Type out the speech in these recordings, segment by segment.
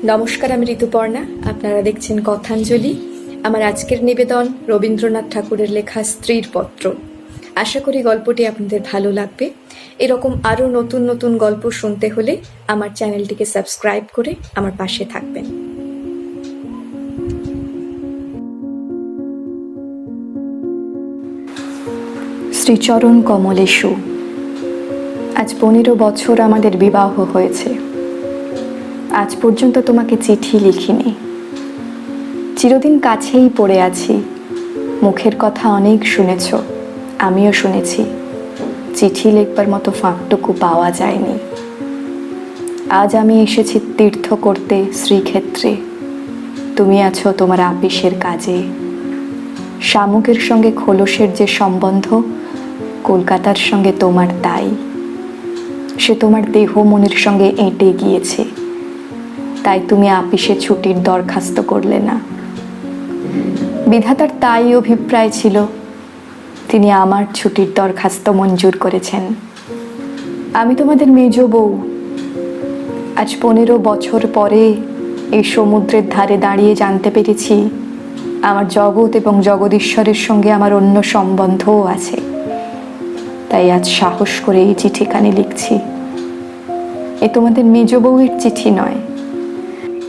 নমস্কার, আমি ঋতুপর্ণা। আপনারা দেখছেন কথাঞ্জলি। আমার আজকের নিবেদন রবীন্দ্রনাথ ঠাকুরের লেখা স্ত্রীর পত্র। আশা করি গল্পটি আপনাদের ভালো লাগবে। এরকম আরও নতুন নতুন গল্প শুনতে হলে আমার চ্যানেলটিকে সাবস্ক্রাইব করে আমার পাশে থাকবেন। শ্রীচরণ কমলেশু। আজ 15 বছর আমাদের বিবাহ হয়েছে। আজ পর্যন্ত তোমাকে চিঠি লিখিনি। চিরদিন কাছেই পড়ে আছি। মুখের কথা অনেক শুনেছ, আমিও শুনেছি। চিঠি লিখবার মতো ফাঁকটুকু পাওয়া যায়নি। আজ আমি এসেছি তীর্থ করতে শ্রীক্ষেত্রে। তুমি আছো তোমার আপিসের কাজে। শামুকের সঙ্গে খোলসের যে সম্বন্ধ, কলকাতার সঙ্গে তোমার তাই। সে তোমার দেহ মনের সঙ্গে এঁটে গিয়েছে, তাই তুমি আপিসে ছুটির দরখাস্ত করলে না। বিধাতার তাই অভিপ্রায় ছিল, তিনি আমার ছুটির দরখাস্ত মঞ্জুর করেছেন। আমি তোমাদের মেজ বউ। আজ 15 বছর পরে এই সমুদ্রের ধারে দাঁড়িয়ে জানতে পেরেছি আমার জগৎ এবং জগদীশ্বরের সঙ্গে আমার অন্য সম্বন্ধও আছে। তাই আজ সাহস করে এই চিঠিখানি লিখছি। এ তোমাদের মেজ বউয়ের চিঠি নয়।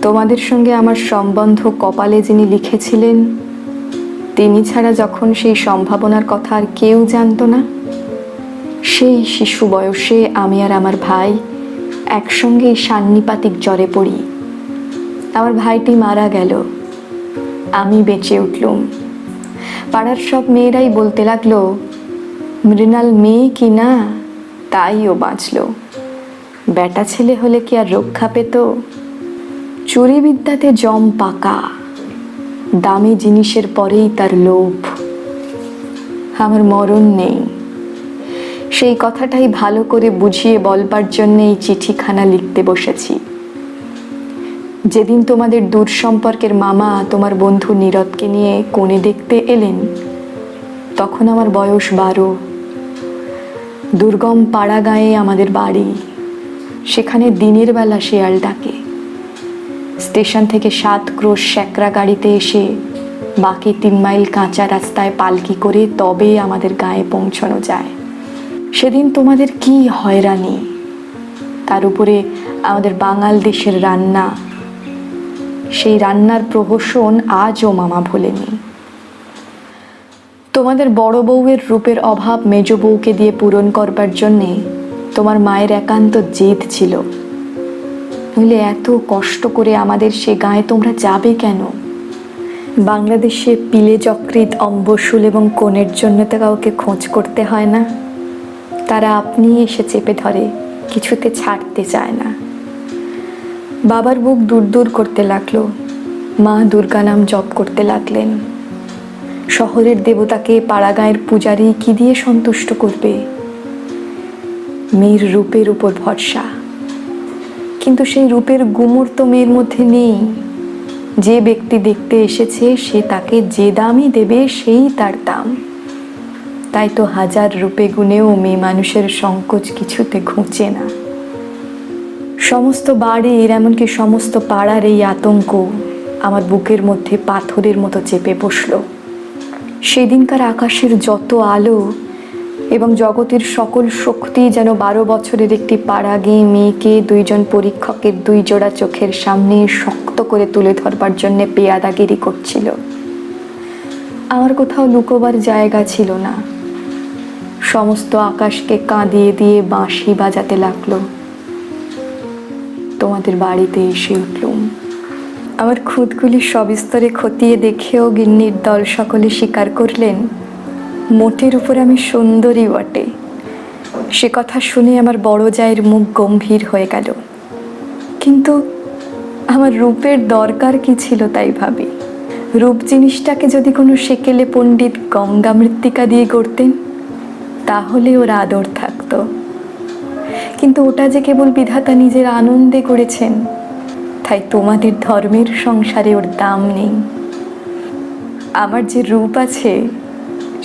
তোমাদের সঙ্গে আমার সম্বন্ধ কপালে যিনি লিখেছিলেন, তিনি ছাড়া যখন সেই সম্ভাবনার কথা আর কেউ জানতো না, সেই শিশু বয়সে আমি আর আমার ভাই একসঙ্গে সান্নিপাতিক জ্বরে পড়ি। আমার ভাইটি মারা গেল, আমি বেঁচে উঠলুম। পাড়ার সব মেয়েরাই বলতে লাগলো, মৃণাল মেয়ে কি না, তাই ও বাঁচল। বেটা ছেলে হলে কি আর রক্ষা পেত? চুরি বিদ্যাতে জম পাকা, দামি জিনিসের পরেই তার লোভ। আমার মরণ নেই। সেই কথাটাই ভালো করে বুঝিয়ে বলবার জন্য এই চিঠিখানা লিখতে বসেছি। যেদিন তোমাদের দূর সম্পর্কের মামা তোমার বন্ধু নীরদকে নিয়ে কনে দেখতে এলেন, তখন আমার বয়স 12। দুর্গম পাড়া গাঁয়ে আমাদের বাড়ি। সেখানে দিনের বেলা শেয়াল ডাকে। স্টেশন থেকে 7 ক্রোশ শ্যাকরা গাড়িতে এসে বাকি 3 মাইল কাঁচা রাস্তায় পালকি করে তবে আমাদের গায়ে পৌঁছানো যায়। সেদিন তোমাদের কি হয়রানি! তার উপরে আমাদের বাঙাল দেশের রান্না। সেই রান্নার প্রহসন আজও মামা ভোলেনি। তোমাদের বড় বউয়ের রূপের অভাব মেজ বউকে দিয়ে পূরণ করবার জন্যে তোমার মায়ের একান্ত জেদ ছিল। নইলে এত কষ্ট করে আমাদের সে গায়ে তোমরা যাবে কেন? বাংলাদেশে পিলে যকৃৎ, অম্বশুল এবং কোণের জন্য তো কাউকে খোঁজ করতে হয় না। তারা আপনিই এসে চেপে ধরে, কিছুতে ছাড়তে চায় না। বাবার বুক দূর দূর করতে লাগলো। মা দুর্গা নাম জপ করতে লাগলেন। শহরের দেবতাকে পাড়াগাঁয়ের পূজারী কি দিয়ে সন্তুষ্ট করবে? মেয়ের রূপের উপর ভরসা। কিন্তু সেই রূপের গুমর তো মেয়ের মধ্যে নেই। যে ব্যক্তি দেখতে এসেছে সে তাকে যে দামই দেবে সেই তার দাম। তাই তো 1000 রূপে গুণেও মেয়ে মানুষের সংকোচ কিছুতে ঘুচে না। সমস্ত বাড়ির, এমনকি সমস্ত পাড়ার এই আতঙ্ক আমার বুকের মধ্যে পাথরের মতো চেপে বসল। সেদিনকার আকাশের যত আলো এবং জগতের সকল শক্তি যেন 12 বছরের একটি পাড়াগে মেয়েকে 2 জন পরীক্ষকের 2 জোড়া চোখের সামনে শক্ত করে তুলে ধরবার জন্যে পেয়াদাগিরি করছিল। আমার কোথাও লুকোবার জায়গা ছিল না। সমস্ত আকাশকে কাঁদিয়ে দিয়ে বাঁশি বাজাতে লাগলো। তোমাদের বাড়িতে এসে উঠলুম। আমার খুঁতগুলি সবিস্তরে খতিয়ে দেখেও গিন্নির দল সকলে স্বীকার করলেন, মোটের উপর আমি সুন্দরী বটে। সে কথা শুনে আমার বড় জায়ের মুখ গম্ভীর হয়ে গেল। কিন্তু আমার রূপের দরকার কি ছিল তাই ভাবি। রূপ জিনিসটাকে যদি কোনো সেকেলে পণ্ডিত গঙ্গা মৃত্তিকা দিয়ে গড়তেন, তাহলে ওর আদর থাকতো। কিন্তু ওটা যে কেবল বিধাতা নিজের আনন্দে করেছেন, তাই তোমাদের ধর্মের সংসারে ওর দাম নেই। আমার যে রূপ আছে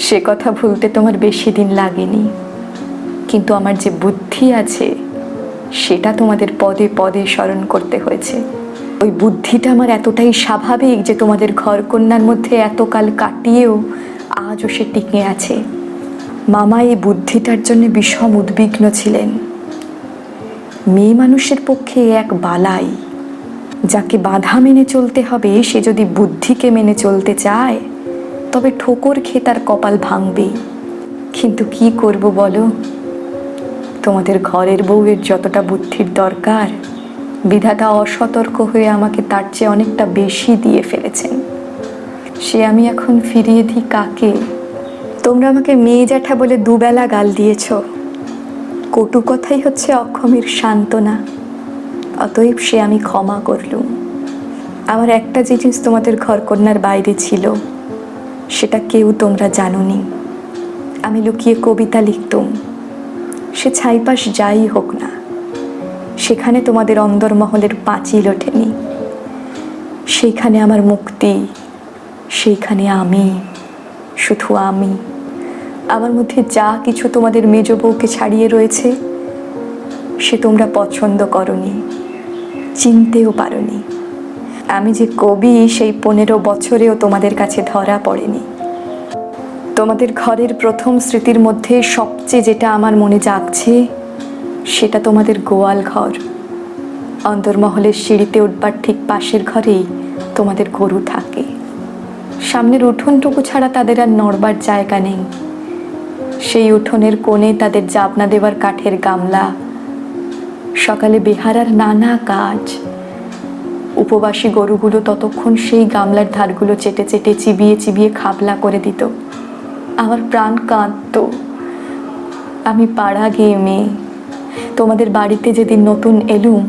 সে কথা ভুলতে তোমার বেশি দিন লাগেনি, কিন্তু আমার যে বুদ্ধি আছে সেটা তোমাদের পদে পদে স্মরণ করতে হয়েছে। ওই বুদ্ধিটা আমার এতটাই স্বাভাবিক যে তোমাদের ঘরকন্যার মধ্যে এতকাল কাটিয়েও আজও সে টিকে আছে। মামা এই বুদ্ধিটার জন্য বিষম উদ্বিগ্ন ছিলেন। মেয়ে মানুষের পক্ষে এক বালাই, যাকে বাধা মেনে চলতে হবে সে যদি বুদ্ধিকে মেনে চলতে চায় তবে ঠোকর খেয়ে তার কপাল ভাঙবেই। কিন্তু কি করব বলো, তোমাদের ঘরের বউয়ের যতটা বুদ্ধির দরকার বিধাতা অসতর্ক হয়ে আমাকে তার চেয়ে অনেকটা বেশি দিয়ে ফেলেছেন। সে আমি এখন ফিরিয়ে দিই কাকে? তোমরা আমাকে মেয়ে জ্যাঠা বলে দুবেলা গাল দিয়েছ, কটু কথাই হচ্ছে অক্ষমের সান্ত্বনা, অতএব সে আমি ক্ষমা করলুম। আমার একটা জিনিস তোমাদের ঘরকন্যার বাইরে ছিল, সেটা কেউ তোমরা জানোনি। আমি লুকিয়ে কবিতা লিখতুম, সে ছাইপাশ যাই হোক না, সেখানে তোমাদের অন্দরমহলের পাঁচিল ওঠেনি। সেইখানে আমার মুক্তি, সেইখানে আমি, শুধু আমি। আমার মধ্যে যা কিছু তোমাদের মেজ বউকে ছাড়িয়ে রয়েছে সে তোমরা পছন্দ করনি, চিনতেও পারোনি। আমি যে কবি সেই 15 বছরেও তোমাদের কাছে ধরা পড়েনি। তোমাদের ঘরের প্রথম স্মৃতির মধ্যে সবচেয়ে যেটা আমার মনে জাগছে সেটা তোমাদের গোয়াল ঘর। অন্দরমহলের সিঁড়িতে উঠবার ঠিক পাশের ঘরেই তোমাদের গরু থাকে। সামনের উঠোনটুকু ছাড়া তাদের আর নড়বার জায়গা নেই। সেই উঠোনের কোণে তাদের জাবনা দেওয়ার কাঠের গামলা। সকালে বেহারার নানা কাজ। উপবাসী গরুগুলো ততক্ষণ সেই গামলার ধারগুলো চেটে চেটে চিবিয়ে চিবিয়ে খাবলা করে দিত। আমার প্রাণ কাঁদত। আমি পাড়া গিয়ে মেয়ে, তোমাদের বাড়িতে যেদিন নতুন এলুম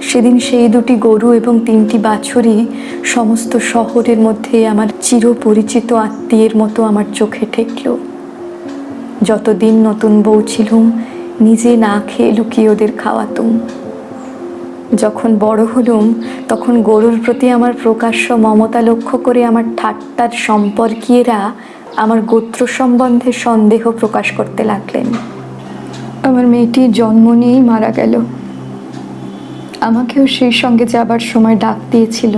সেদিন সেই 2টি গরু এবং 3টি বাছুরই সমস্ত শহরের মধ্যে আমার চিরপরিচিত আত্মীয়ের মতো আমার চোখে ঠেকল। যতদিন নতুন বউ ছিলুম নিজে না খেয়ে লুকিয়ে ওদের খাওয়াতুম। যখন বড় হলুম তখন গরুর প্রতি আমার প্রকাশ্য মমতা লক্ষ্য করে আমার ঠাট্টার সম্পর্কীয়রা আমার গোত্র সম্বন্ধে সন্দেহ প্রকাশ করতে লাগলেন। আমার মেয়েটি জন্ম নিয়েই মারা গেল। আমাকেও সেই সঙ্গে যাবার সময় ডাক দিয়েছিল।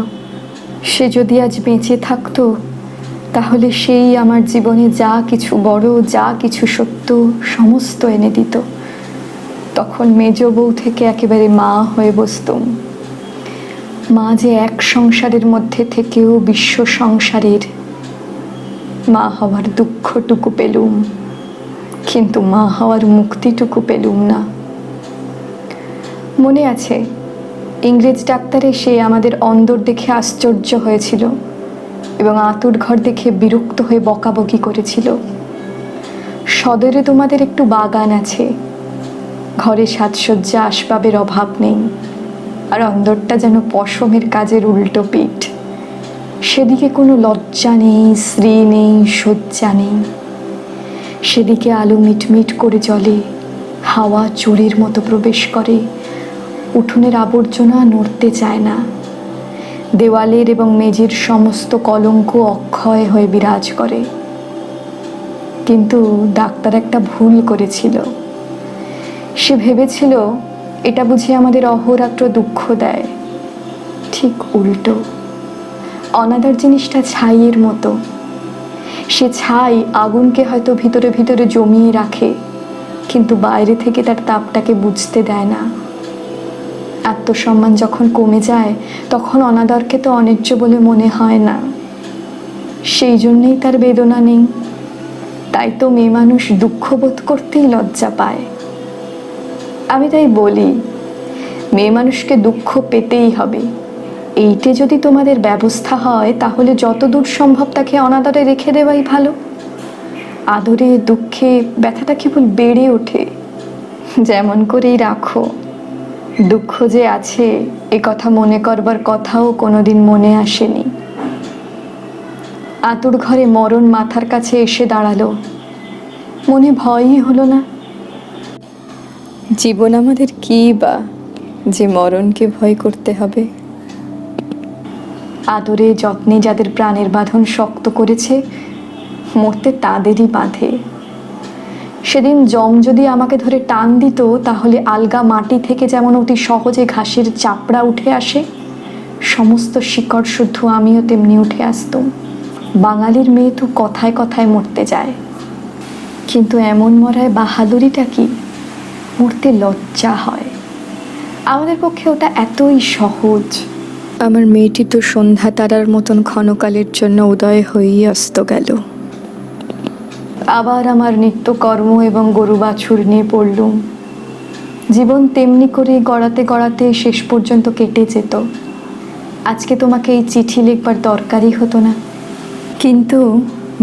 সে যদি আজ বেঁচে থাকতো তাহলে সেই আমার জীবনে যা কিছু বড়, যা কিছু সত্য সমস্ত এনে দিত। তখন মেজ বউ থেকে একেবারে মা হয়ে বসতুম। মা যে এক সংসারের মধ্যে থেকেও বিশ্ব সংসারের। মা হওয়ার দুঃখটুকু পেলুম, কিন্তু মা হওয়ার মুক্তিটুকু পেলুম না। মনে আছে ইংরেজ ডাক্তার এসে আমাদের অন্দর দেখে আশ্চর্য হয়েছিল এবং আতুর ঘর দেখে বিরক্ত হয়ে বকাবকি করেছিল। সদরে তোমাদের একটু বাগান আছে, ঘরে সাজসজ্জা আসবাবের অভাব নেই, আর অন্দরটা যেন পশমের কাজের উল্টো পিঠ। সেদিকে কোনো লজ্জা নেই, শ্রী নেই, সজ্জা নেই। সেদিকে আলো মিটমিট করে জ্বলে, হাওয়া চোরের মতো প্রবেশ করে, উঠোনের আবর্জনা নড়তে চায় না। দেওয়ালের এবং মেঝের সমস্ত কলঙ্ক অক্ষয় হয়ে বিরাজ করে। কিন্তু ডাক্তার একটা ভুল করেছিল। সে ভেবেছিল এটা বুঝি আমাদের অহোরাত্র দুঃখ দেয়। ঠিক উল্টো। অনাদার জিনিসটা ছাইয়ের মতো। সে ছাই আগুনকে হয়তো ভিতরে ভিতরে জমিয়ে রাখে, কিন্তু বাইরে থেকে তার তাপটাকে বুঝতে দেয় না। আত্মসম্মান যখন কমে যায় তখন অনাদরকে তো অন্যায্য বলে মনে হয় না। সেই জন্যেই তার বেদনা নেই। তাই তো মেয়ে মানুষ দুঃখ বোধ করতেই লজ্জা পায়। আমি তাই বলি, মেয়ে মানুষকে দুঃখ পেতেই হবে। এইটে যদি তোমাদের ব্যবস্থা হয় তাহলে যতদূর সম্ভব তাকে অনাদরে রেখে দেওয়াই ভালো। আদরে দুঃখে ব্যথাটা কেবল বেড়ে ওঠে। যেমন করেই রাখো, দুঃখ যে আছে এ কথা মনে করবার কথাও কোনোদিন মনে আসেনি। আতুর ঘরে মরণ মাথার কাছে এসে দাঁড়ালো, মনে ভয়ই হলো না। জীবন আমাদের কি বা যে মরণকে ভয় করতে হবে। আদরে যত্নে যাদের প্রাণের বাঁধন শক্ত করেছে মরতে তাদেরই বাঁধে। সেদিন যম যদি আমাকে ধরে টান দিত তাহলে আলগা মাটি থেকে যেমন অতি সহজে ঘাসের চাপড়া উঠে আসে সমস্ত শিকড় শুদ্ধ আমিও তেমনি উঠে আসতুম। বাঙালির মেয়ে তো কথায় কথায় মরতে যায়, কিন্তু এমন মরায় বাহাদুরিটা কি? মরতে লজ্জা হয়। আমাদের পক্ষে ওটা এতই সহজ। আমার মেয়েটি তো সন্ধ্যা তারার মতন ক্ষণকালের জন্য উদয় হয়েই অস্ত গেল। আবার আমার নিত্যকর্ম এবং গরু বাছুর নিয়ে পড়লুম। জীবন তেমনি করে গড়াতে গড়াতে শেষ পর্যন্ত কেটে যেত। আজকে তোমাকে এই চিঠি লিখবার দরকারই হতো না, কিন্তু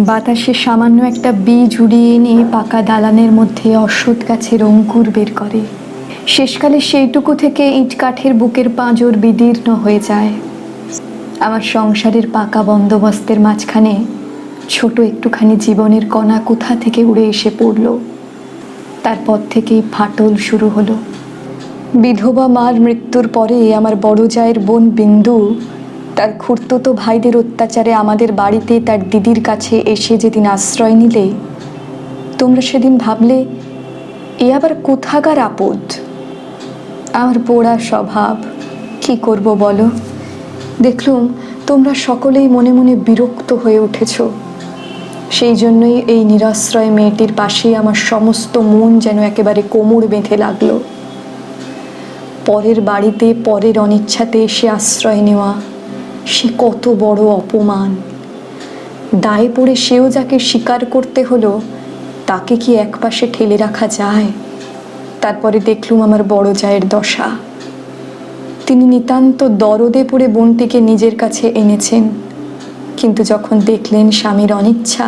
বাতাসে সামান্য একটা বীজ উড়িয়ে এনে পাকা দালানের মধ্যে অশ্বত্থ গাছের অঙ্কুর বের করে। শেষকালে সেইটুকু থেকে ইট কাঠের বুকের পাঁজর বিদীর্ণ হয়ে যায়। আমার সংসারের পাকা বন্দোবস্তের মাঝখানে ছোট একটুখানি জীবনের কণা কোথা থেকে উড়ে এসে পড়ল। তারপর থেকেই ফাটল শুরু হলো। বিধবা মার মৃত্যুর পরে আমার বড় জায়ের বোন বিন্দু তার খুড়তুতো ভাইদের অত্যাচারে আমাদের বাড়িতে তার দিদির কাছে এসে যেদিন আশ্রয় নিলে, তোমরা সেদিন ভাবলে এ আবার কোথাকার আপদ। আমার পোড়া স্বভাব, কি করব বলো। দেখলুম তোমরা সকলেই মনে মনে বিরক্ত হয়ে উঠেছ। সেই জন্যই এই নিরাশ্রয় মেয়েটির পাশেই আমার সমস্ত মন যেন একেবারে কোমর বেঁধে লাগলো। পরের বাড়িতে পরের অনিচ্ছাতে এসে আশ্রয় নেওয়া, সে কত বড় অপমান। দায়ে পড়ে সেও যাকে স্বীকার করতে হলো, তাকে কি একপাশে ঠেলে রাখা যায়? তারপরে দেখলুম আমার বড় জায়ের দশা। তিনি নিতান্ত দরদে পড়ে বোনটিকে নিজের কাছে এনেছেন, কিন্তু যখন দেখলেন স্বামীর অনিচ্ছা,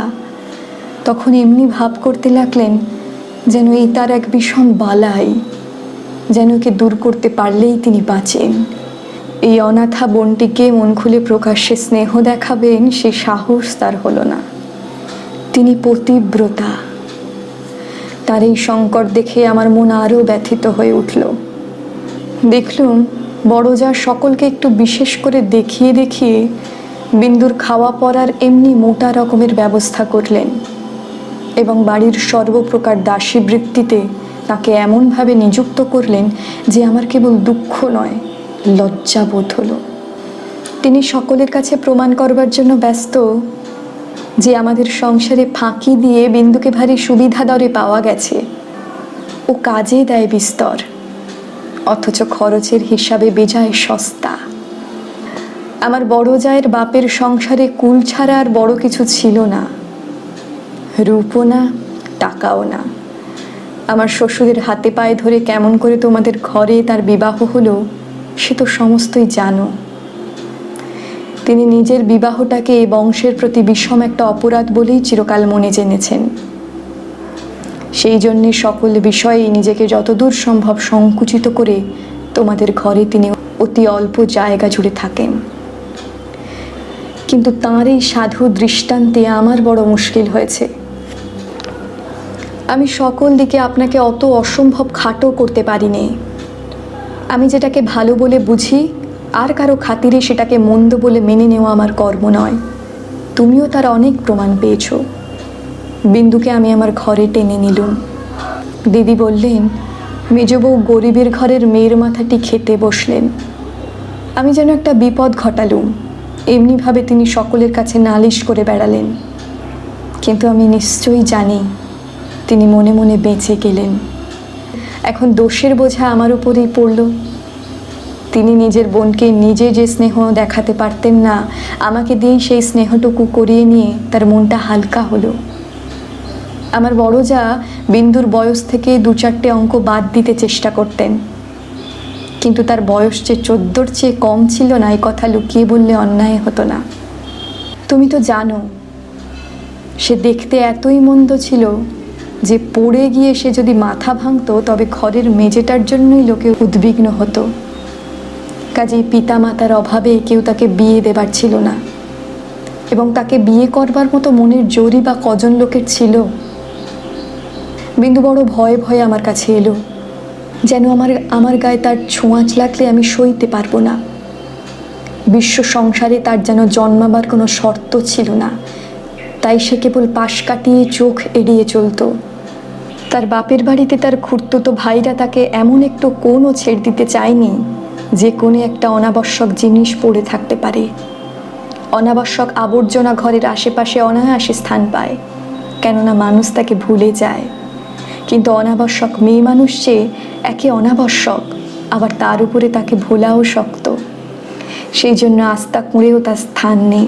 তখন এমনি ভাব করতে লাগলেন যেন এই তার এক ভীষণ বালাই, যেন একে দূর করতে পারলেই তিনি বাঁচেন। এই অনাথা বোনটিকে মন খুলে প্রকাশ্যে স্নেহ দেখাবেন সে সাহস তার হলো না। তিনি পতিব্রতা। তার এই সংকট দেখে আমার মন আরও ব্যথিত হয়ে উঠল। দেখলুম বড় যা সকলকে একটু বিশেষ করে দেখিয়ে দেখিয়ে বিন্দুর খাওয়া পরার এমনি মোটা রকমের ব্যবস্থা করলেন, এবং বাড়ির সর্বপ্রকার দাসী বৃত্তিতে তাকে এমনভাবে নিযুক্ত করলেন যে আমার কেবল দুঃখ নয়, লজ্জা বোধ হলো। তিনি সকলের কাছে প্রমাণ করবার জন্য ব্যস্ত যে আমাদের সংসারে ফাঁকি দিয়ে বিন্দুকে ভারী সুবিধা দরে পাওয়া গেছে। ও কাজে দেয় বিস্তর, অথচ খরচের হিসাবে বেজায় সস্তা। আমার বড় জায়ের বাপের সংসারে কুল ছাড়া আর বড় কিছু ছিল না, রূপও না, টাকাও না। আমার শ্বশুরের হাতে পায়ে ধরে কেমন করে তোমাদের ঘরে তার বিবাহ হলো সে তো সমস্তই জানো। তিনি নিজের বিবাহটাকে এই বংশের প্রতি বিষম একটা অপরাধ বলেই চিরকাল মনে জেনেছেন। সেই জন্যে সকল বিষয়ে নিজেকে যতদূর সম্ভব সংকুচিত করে তোমাদের ঘরে তিনি অতি অল্প জায়গা জুড়ে থাকেন। কিন্তু তাঁর এই সাধু দৃষ্টান্তে আমার বড় মুশকিল হয়েছে। আমি সকল দিকে আপনাকে অত অসম্ভব খাটো করতে পারিনি। আমি যেটাকে ভালো বলে বুঝি আর কারো খাতিরে সেটাকে মন্দ বলে মেনে নেওয়া আমার কর্ম নয়। তুমিও তার অনেক প্রমাণ পেয়েছ। বিন্দুকে আমি আমার ঘরে টেনে নিলুম। দিদি বললেন, মেজবউ গরিবের ঘরের মেয়ের মাথাটি খেতে বসলেন। আমি যেন একটা বিপদ ঘটালুম এমনিভাবে তিনি সকলের কাছে নালিশ করে বেড়ালেন। কিন্তু আমি নিশ্চয়ই জানি তিনি মনে মনে বেঁচে গেলেন। এখন দোষের বোঝা আমার উপরেই পড়ল। তিনি নিজের বোনকে নিজে যে স্নেহ দেখাতে পারতেন না, আমাকে দিয়েই সেই স্নেহটুকু করিয়ে নিয়ে তার মনটা হালকা হলো। আমার বড় যা বিন্দুর বয়স থেকে 2-4টে অঙ্ক বাদ দিতে চেষ্টা করতেন, কিন্তু তার বয়স যে 14-র চেয়ে কম ছিল না এই কথা লুকিয়ে বললে অন্যায় হতো না। তুমি তো জানো সে দেখতে এতই মন্দ ছিল যে পড়ে গিয়ে সে যদি মাথা ভাঙতো তবে ঘরের মেঝেটার জন্যই লোকে উদ্বিগ্ন হতো। কাজেই পিতা মাতার অভাবে কেউ তাকে বিয়ে দেবার ছিল না, এবং তাকে বিয়ে করবার মতো মনের জোরই বা কজন লোকের ছিল। বিন্দু বড় ভয়ে ভয়ে আমার কাছে এলো, যেন আমার গায়ে তার ছোঁয়াচ লাগলে আমি সইতে পারবো না। বিশ্ব সংসারে তার যেন জন্মাবার কোনো শর্ত ছিল না, তাই সে কেবল পাশ কাটিয়ে চোখ এড়িয়ে চলত। তার বাপের বাড়িতে তার খুড়তুতো ভাইরা তাকে এমন একটু কোণও ছেড়ে দিতে চায়নি যে কোনো একটা অনাবশ্যক জিনিস পড়ে থাকতে পারে, অনাবশ্যক আবর্জনা ঘরের আশেপাশে অনায়াসে স্থান পায়, কেননা মানুষ তাকে ভুলে যায়। কিন্তু অনাবশ্যক মেয়ে মানুষ যে একে অনাবশ্যক, আবার তার উপরে তাকে ভোলাও শক্ত। সেই জন্য আস্থা কুঁড়েও তার স্থান নেই।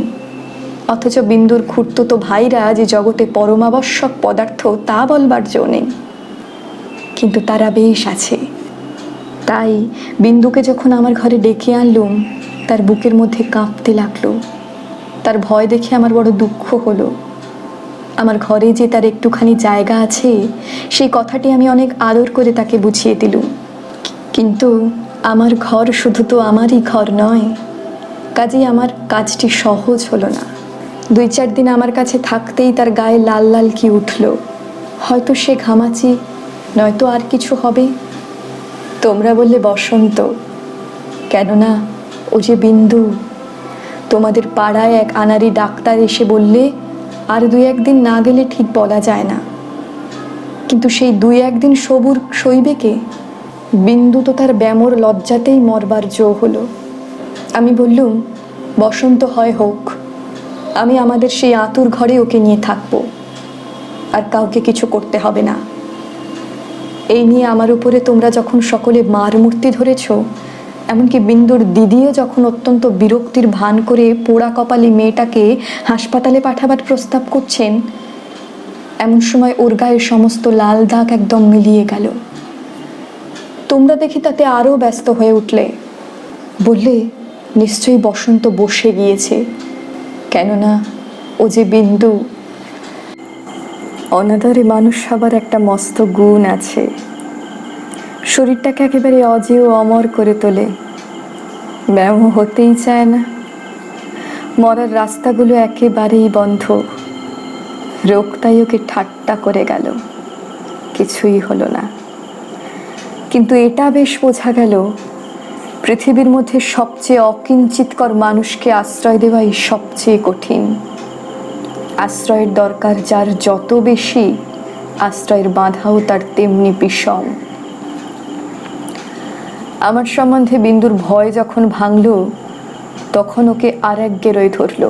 অথচ বিন্দুর খুঁড়তুতো ভাইরা যে জগতে পরমাবশ্যক পদার্থ তা বলবার জো নেই, কিন্তু তারা বেশ আছে। তাই বিন্দুকে যখন আমার ঘরে ডেকে আনলুম, তার বুকের মধ্যে কাঁপতে লাগলো। তার ভয় দেখে আমার বড় দুঃখ হলো। আমার ঘরে যে তার একটুখানি জায়গা আছে, সেই কথাটি আমি অনেক আদর করে তাকে বুঝিয়ে দিলুম। কিন্তু আমার ঘর শুধু তো আমারই ঘর নয়, কাজেই আমার কাজটি সহজ হলো না। 2-4 দিন আমার কাছে থাকতেই তার গায়ে লাল লাল কি উঠল। হয়তো সে ঘামাচি, নয়তো আর কিছু হবে। তোমরা বললে বসন্ত, কেননা ও যে বিন্দু। তোমাদের পাড়ায় এক আনাড়ি ডাক্তার এসে বললে আর 2-1 দিন না গেলে ঠিক বলা যায় না। কিন্তু সেই 2-1 দিন সবুর সইবে কে? বিন্দু তো তার ব্যামোর লজ্জাতেই মরবার জো হলো। আমি বললুম, বসন্ত হয় হোক, আমি আমাদের সেই আতুর ঘরে ওকে নিয়ে থাকবো, আর কাউকে কিছু করতে হবে না। এই নিয়ে আমার উপরে তোমরা যখন সকলে মার মূর্তি ধরেছ, এমনকি বিন্দুর দিদিও যখন অত্যন্ত বিরক্তির ভান করে পোড়া কপালি মেয়েটাকে হাসপাতালে পাঠাবার প্রস্তাব করছেন, এমন সময় ওর গায়ে সমস্ত লাল দাগ একদম মিলিয়ে গেল। তোমরা দেখি তাতে আরও ব্যস্ত হয়ে উঠলে। বললে, নিশ্চয়ই বসন্ত বসে গিয়েছে, কেননা ও যে বিন্দু। অনাদরে মানুষ সবার একটা মস্ত গুণ আছে, শরীরটাকে একেবারে অজেয় অমর করে তোলে। ব্যায়াম হতেই চায় না, মরার রাস্তাগুলো একেবারেই বন্ধ। রোগটাই ওকে ঠাট্টা করে গেল, কিছুই হলো না। কিন্তু এটা বেশ বোঝা গেল, পৃথিবীর মধ্যে সবচেয়ে অকিঞ্চিতকর মানুষকে আশ্রয় দেওয়াই সবচেয়ে কঠিন। আশ্রয়ের দরকার যার যত বেশি, আশ্রয়ের বাধাও তার তেমনি বিষম। আমার সম্বন্ধে বিন্দুর ভয় যখন ভাঙল, তখন ওকে আর এক গেরোয় ধরল।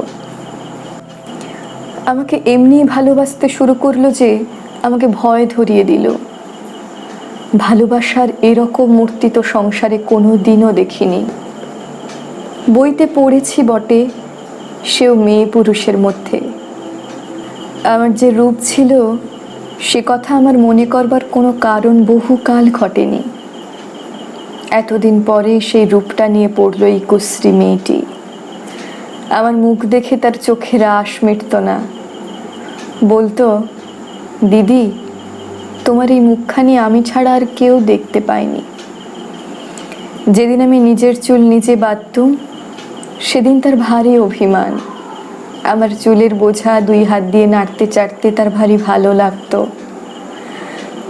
আমাকে এমনি ভালোবাসতে শুরু করলো যে আমাকে ভয় ধরিয়ে দিল। ভালোবাসার এরকম মূর্তি তো সংসারে কোনো দিনও দেখিনি। বইতে পড়েছি বটে, সেও মেয়ে পুরুষের মধ্যে। আমার যে রূপ ছিল, সে কথা আমার মনে করবার কোনো কারণ বহুকাল ঘটেনি। এতদিন পরে সেই রূপটা নিয়ে পড়ল এই কুশ্রী মেয়েটি। আমার মুখ দেখে তার চোখের আশ মিটত না। বলতো, দিদি, তোমার এই মুখখানি আমি ছাড়া আর কেউ দেখতে পায়নি। যেদিন আমি নিজের চুল নিজে বাঁধতুম, সেদিন তার ভারী অভিমান। আমার চুলের বোঝা 2 হাত দিয়ে নাড়তে চাড়তে তার ভারী ভালো লাগতো।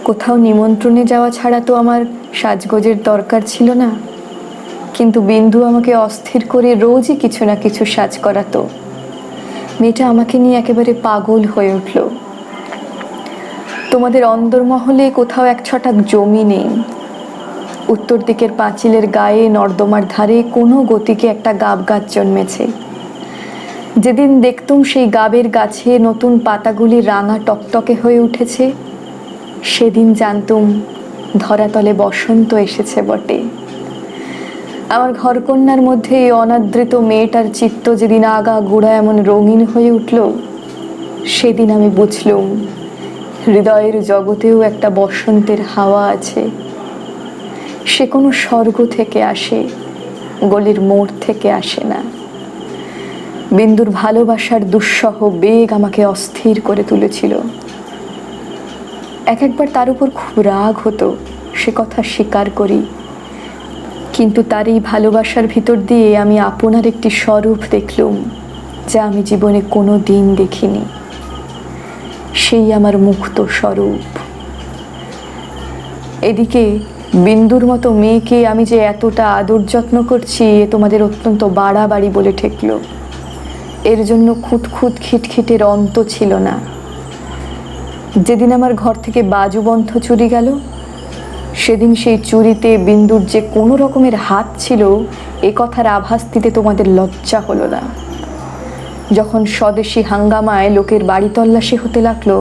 কোথাও নিমন্ত্রণে যাওয়া ছাড়া তো আমার সাজগোজের দরকার ছিল না, কিন্তু বিন্দু আমাকে অস্থির করে রোজই কিছু না কিছু সাজ করাতো। মেয়েটা আমাকে নিয়ে একেবারে পাগল হয়ে উঠল। তোমাদের অন্দরমহলে কোথাও 1 ছটাক জমি নেই। উত্তর দিকের পাঁচিলের গায়ে নর্দমার ধারে কোনো গতিকে একটা গাব গাছ জন্মেছে। যেদিন দেখতুম সেই গাবের গাছে নতুন পাতাগুলি রাঙা টকটকে হয়ে উঠেছে, সেদিন জানতুম ধরাতলে বসন্ত এসেছে বটে। আমার ঘরকন্যার মধ্যে এই অনাদৃত মেয়েটার চিত্ত যেদিন আগা গোড়া এমন রঙিন হয়ে উঠল, সেদিন আমি বুঝলুম হৃদয়ের জগতেও একটা বসন্তের হাওয়া আছে। সে কোনো স্বর্গ থেকে আসে, গলির মোড় থেকে আসে না। বিন্দুর ভালোবাসার দুঃসহ বেগ আমাকে অস্থির করে তুলেছিল। একবার তার উপর খুব রাগ হতো, সে কথা স্বীকার করি। কিন্তু তার এই ভালোবাসার ভিতর দিয়ে আমি আপনার একটি স্বরূপ দেখলুম, যা আমি জীবনে কোনো দিন দেখিনি। সেই আমার মুক্ত স্বরূপ। এদিকে বিন্দুর মতো মেয়েকে আমি যে এতটা আদর যত্ন করছি, এ তোমাদের অত্যন্ত বাড়াবাড়ি বলে ঠেকল। এর জন্য খুঁতখুঁত খিটখিটের অন্ত ছিল না। যেদিন আমার ঘর থেকে বাজুবন্ধ চুরি গেল, সেদিন সেই চুরিতে বিন্দুর যে কোনো রকমের হাত ছিল এ কথার আভাস দিতে তোমাদের লজ্জা হলো না। যখন স্বদেশী হাঙ্গামায় লোকের বাড়ি তল্লাশি হতে লাগলো,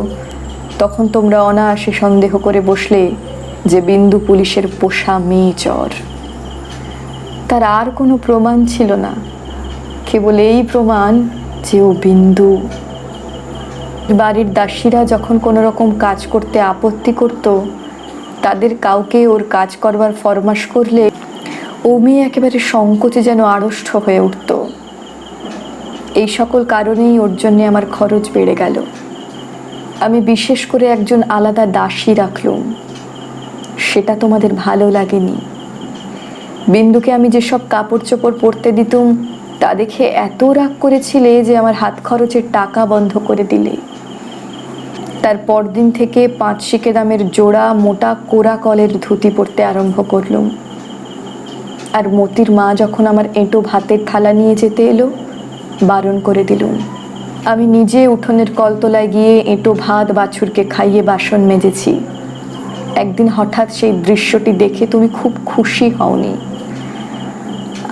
তখন তোমরা অনায়াসে সন্দেহ করে বসলে যে বিন্দু পুলিশের পোষা মেয়ে চর। তার আর কোনো প্রমাণ ছিল না, কেবল এই প্রমাণ যে ও বিন্দু। বাড়ির দাসীরা যখন কোনো রকম কাজ করতে আপত্তি করত, তাদের কাউকে ওর কাজ করবার ফরমাশ করলে ও মেয়ে একেবারে সংকোচে যেন আড়ষ্ট হয়ে উঠত। এই সকল কারণেই ওর জন্যে আমার খরচ বেড়ে গেল। আমি বিশেষ করে একজন আলাদা দাসী রাখলুম। সেটা তোমাদের ভালো লাগেনি। বিন্দুকে আমি যেসব কাপড় চোপড় পরতে দিতুম তা দেখে এত রাগ করেছিলে যে আমার হাত খরচের টাকা বন্ধ করে দিলে। তার পরদিন থেকে 5 শিকে দামের জোড়া মোটা কোরা কলের ধুতি পরতে আরম্ভ করলুম। আর মতির মা যখন আমার এঁটো ভাতের থালা নিয়ে যেতে এলো, বারণ করে দিলুম। আমি নিজে উঠোনের কলতলায় গিয়ে এঁটো ভাত বাছুরকে খাইয়ে বাসন মেজেছি। একদিন হঠাৎ সেই দৃশ্যটি দেখে তুমি খুব খুশি হওনি।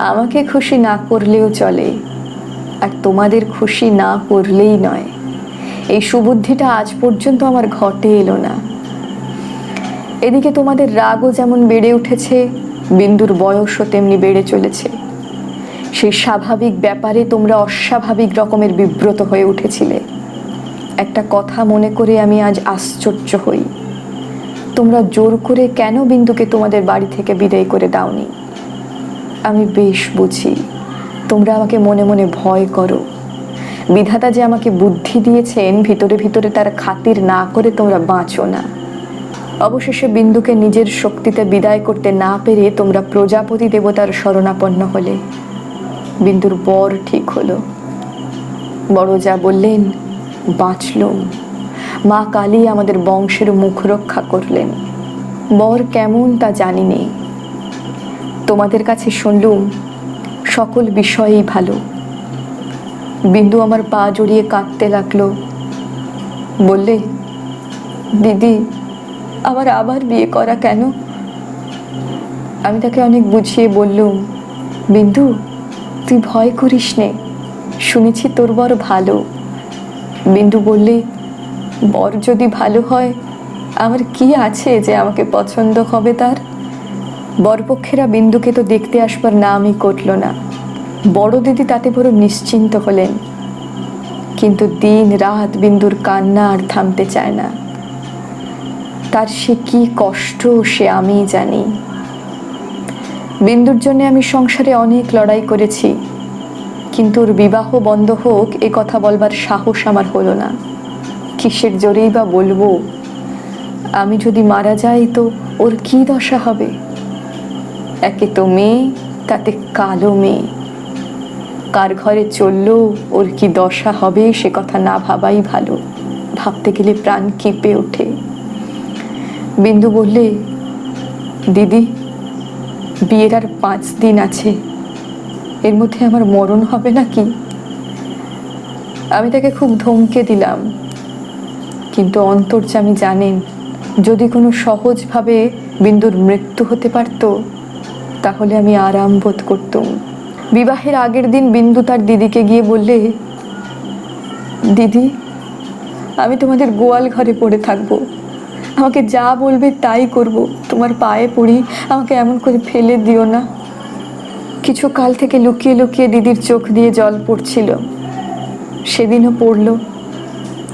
আমাকে খুশি না করলেও চলে, আর তোমাদের খুশি না করলেই নয়, এই সুবুদ্ধিটা আজ পর্যন্ত আমার ঘটে এলো না। এদিকে তোমাদের রাগও যেমন বেড়ে উঠেছে, বিন্দুর বয়সও তেমনি বেড়ে চলেছে। সেই স্বাভাবিক ব্যাপারে তোমরা অস্বাভাবিক রকমের বিব্রত হয়ে উঠেছিলে। একটা কথা মনে করে আমি আজ আশ্চর্য হই, তোমরা জোর করে কেন বিন্দুকে তোমাদের বাড়ি থেকে বিদায় করে দাওনি। আমি বেশ বুঝি তোমরা আমাকে মনে মনে ভয় করো। বিধাতা যে আমাকে বুদ্ধি দিয়েছেন, ভিতরে ভিতরে তার খাতির না করে তোমরা বাঁচো না। অবশেষে বিন্দুকে নিজের শক্তিতে বিদায় করতে না পেরে তোমরা প্রজাপতি দেবতার শরণাপন্ন হলে। বিন্দুর বর ঠিক হলো। বড় যা বললেন, বাঁচলুম। মা কালী আমাদের বংশের মুখ রক্ষা করলেন। বর কেমন তা জানি নেই, তোমাদের কাছে শুনলুম সকল বিষয়েই ভালো। বিন্দু আমার পা জড়িয়ে কাঁদতে লাগলো, বললে, দিদি আমার আবার বিয়ে করা কেন? আমি তাকে অনেক বুঝিয়ে বললুম, বিন্দু তুই ভয় করিস নে, শুনেছি তোর বর ভালো। বিন্দু বললে, বর যদি ভালো হয় আমার কি আছে যে আমাকে পছন্দ হবে তার? বরপক্ষেরা বিন্দুকে তো দেখতে আসবার নামই করল না। বড় দিদি তাতে বড় নিশ্চিন্ত হলেন, কিন্তু দিন রাত বিন্দুর কান্না আর থামতে চায় না। তার সে কি কষ্ট সে আমিই জানি। বিন্দুর জন্য আমি সংসারে অনেক লড়াই করেছি, কিন্তু ওর বিবাহ বন্ধ হোক এ কথা বলবার সাহস আমার হলো না। কিসের জোরেই বা বলবো? আমি যদি মারা যাই তো ওর কি দশা হবে? একে তো মেয়ে, তাতে কালো মেয়ে। কার ঘরে চললো ওর কি দশা হবে সে কথা না ভাবাই ভালো। ভাবতে গেলে প্রাণ কেঁপে ওঠে। বিন্দু বললে, দিদি বিয়ের আর 5 দিন আছে, এর মধ্যে আমার মরণ হবে নাকি? আমি তাকে খুব ধমকে দিলাম, কিন্তু অন্তর্যামী জানেন যদি কোনো সহজভাবে বিন্দুর মৃত্যু হতে পারত তাহলে আমি আরাম বোধ করতাম। বিবাহের আগের দিন বিন্দু তার দিদিকে গিয়ে বললে, দিদি আমি তোমাদের গোয়াল ঘরে পড়ে থাকবো, আমাকে যা বলবে তাই করব, তোমার পায়ে পড়ি, আমাকে এমন করে ফেলে দিও না। কিছু কাল থেকে লুকিয়ে লুকিয়ে দিদির চোখ দিয়ে জল পড়ছিল। সেদিনও পড়ল,